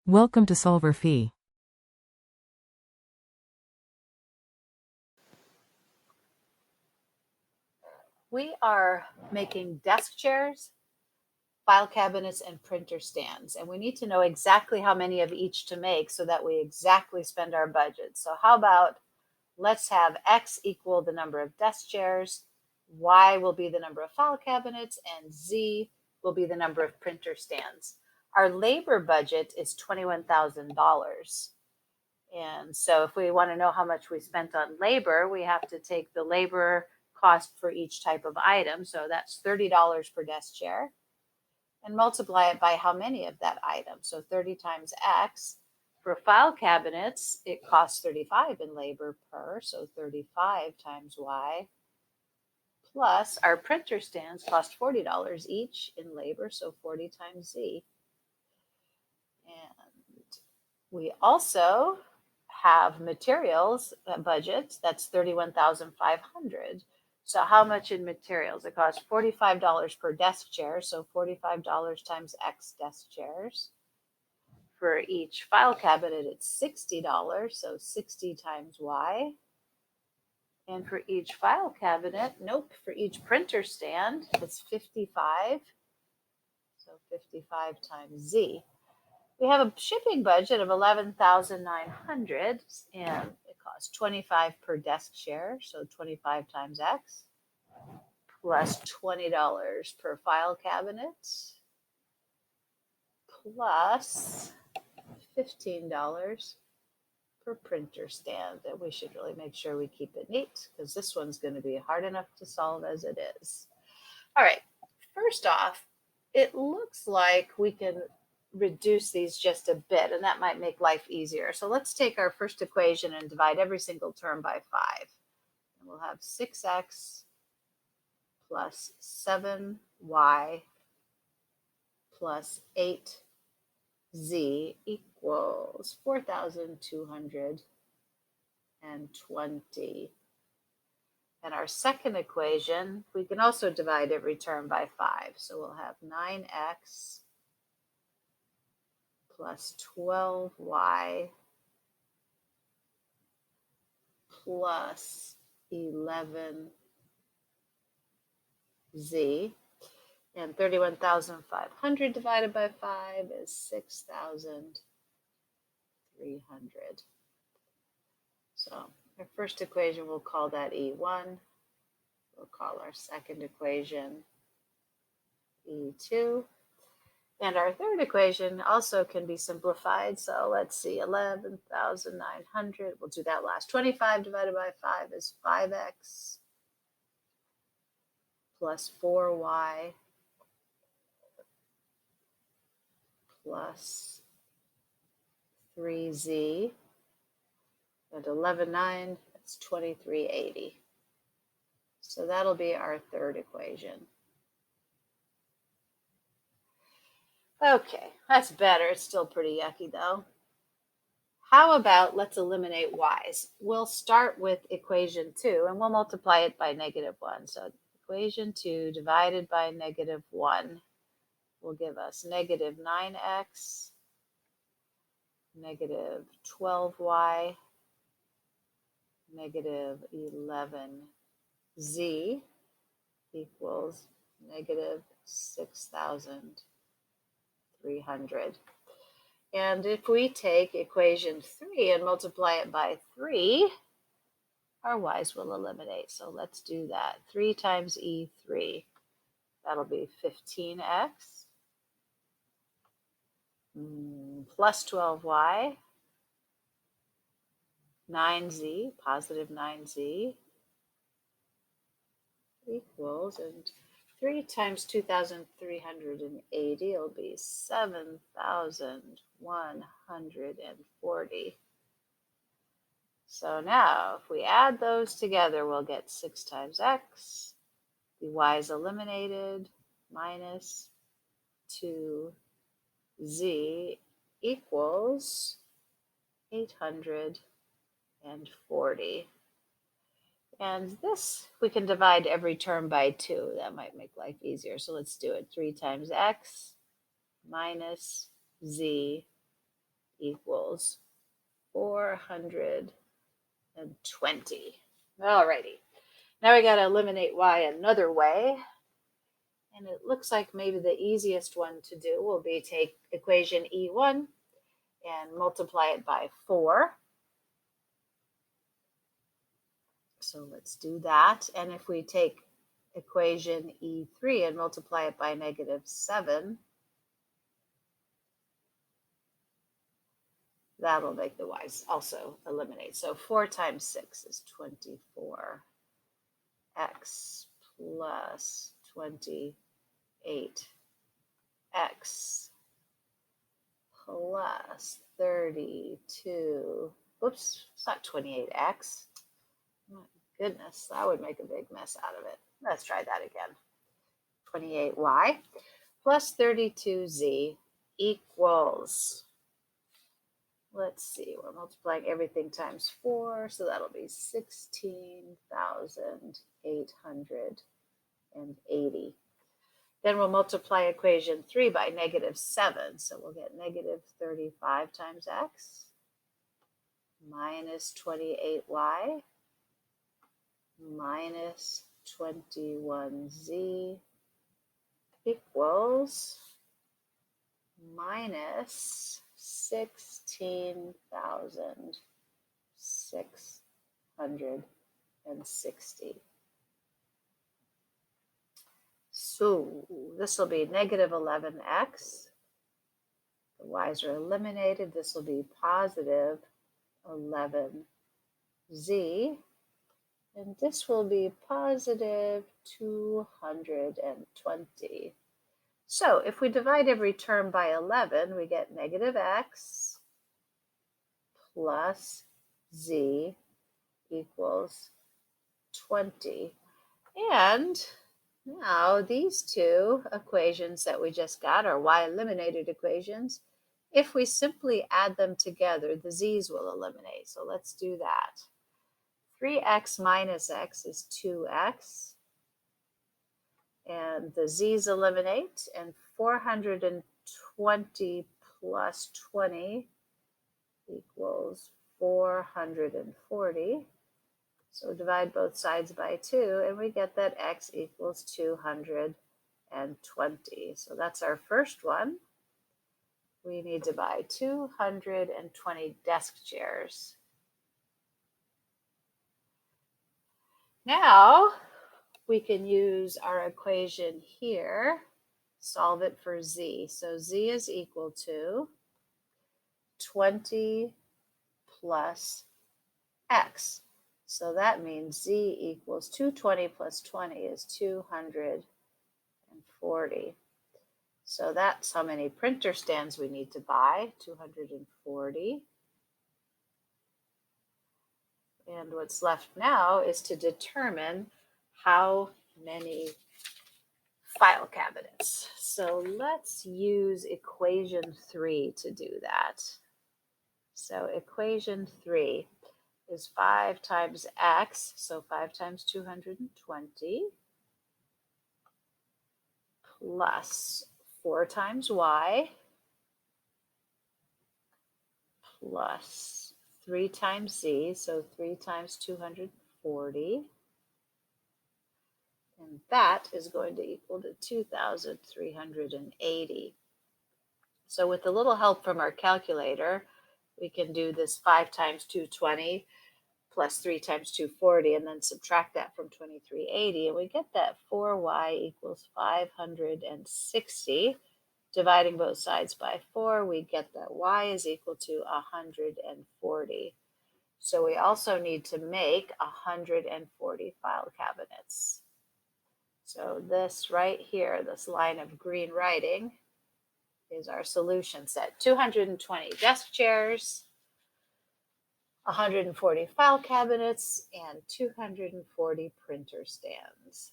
Welcome to solverfy. We are making desk chairs, file cabinets, and printer stands, and we need to know exactly how many of each to make so that we exactly spend our budget. So how about let's have X equal the number of desk chairs, Y will be the number of file cabinets, and Z will be the number of printer stands. Our labor budget is $21,000. And so if we want to know how much we spent on labor, we have to take the labor cost for each type of item. So that's $30 per desk chair and multiply it by how many of that item. So 30 times X. For file cabinets, it costs 35 in labor per, so 35 times Y. Plus our printer stands cost $40 each in labor, so 40 times Z. And we also have materials budget that's $31,500. So how much in materials? It costs $45 per desk chair, so $45 times X desk chairs. For each file cabinet, it's $60, so 60 times Y. And for each file cabinet, for each printer stand, it's 55, so 55 times Z. We have a shipping budget of $11,900, and it costs $25 per desk chair, so 25 times X, plus $20 per file cabinet, plus $15 per printer stand. And we should really make sure we keep it neat because this one's going to be hard enough to solve as it is. All right, first off, it looks like we can reduce these just a bit, and that might make life easier. So let's take our first equation and divide every single term by 5. And we'll have 6x plus 7y plus 8z equals 4,220. And our second equation, we can also divide every term by 5. So we'll have 9x plus 12y plus 11z. And 31,500 divided by 5 is 6,300. So our first equation, we'll call that E1. We'll call our second equation E2. And our third equation also can be simplified. So let's see, 11,900. We'll do that last. 25 divided by 5 is 5x plus 4y plus 3z. And 11,900, that's 2380. So that'll be our third equation. Okay, that's better. It's still pretty yucky though. How about let's eliminate y's? We'll start with equation 2 and we'll multiply it by -1. So equation 2 divided by -1 will give us -9x, -12y, -11z equals -6,300. And if we take equation 3 and multiply it by 3, our y's will eliminate. So let's do that. 3 times E3, that'll be 15x plus 12y, 9z, positive 9z, equals, and 3 times 2,380 will be 7,140. So now, if we add those together, we'll get 6 times x, the y is eliminated, minus 2z equals 840. And this, we can divide every term by 2. That might make life easier. So let's do it. 3 times x minus z equals 420. Alrighty. Now we got to eliminate y another way. And it looks like maybe the easiest one to do will be take equation E1 and multiply it by 4. So let's do that. And if we take equation E3 and multiply it by -7, that'll make the y's also eliminate. So 4 times 6 is 24. X plus 28x plus 32. Oops, it's not 28x. My goodness, that would make a big mess out of it. Let's try that again. 28y plus 32z equals, let's see, we're multiplying everything times 4, so that'll be 16,880. Then we'll multiply equation 3 by -7, so we'll get -35 times x minus 28y minus 21z equals minus 16,660. So this will be -11x. The y's are eliminated. This will be positive 11z. And this will be positive 220. So if we divide every term by 11, we get -x plus z equals 20. And now these two equations that we just got are y-eliminated equations. If we simply add them together, the z's will eliminate. So let's do that. 3x minus x is 2x. And the z's eliminate, and 420 plus 20 equals 440. So divide both sides by 2, and we get that x equals 220. So that's our first one. We need to buy 220 desk chairs. Now we can use our equation here, solve it for z. So z is equal to 20 plus x. So that means z equals 220 plus 20 is 240. So that's how many printer stands we need to buy, 240. And what's left now is to determine how many file cabinets. So let's use equation 3 to do that. So equation 3 is 5 times x, so 5 times 220, plus 4 times y, plus 3 times z, so 3 times 240. And that is going to equal to 2,380. So with a little help from our calculator, we can do this 5 times 220 plus 3 times 240, and then subtract that from 2,380, and we get that 4y equals 560. Dividing both sides by 4, we get that y is equal to 140. So we also need to make 140 file cabinets. So this right here, this line of green writing, is our solution set. 220 desk chairs, 140 file cabinets, and 240 printer stands.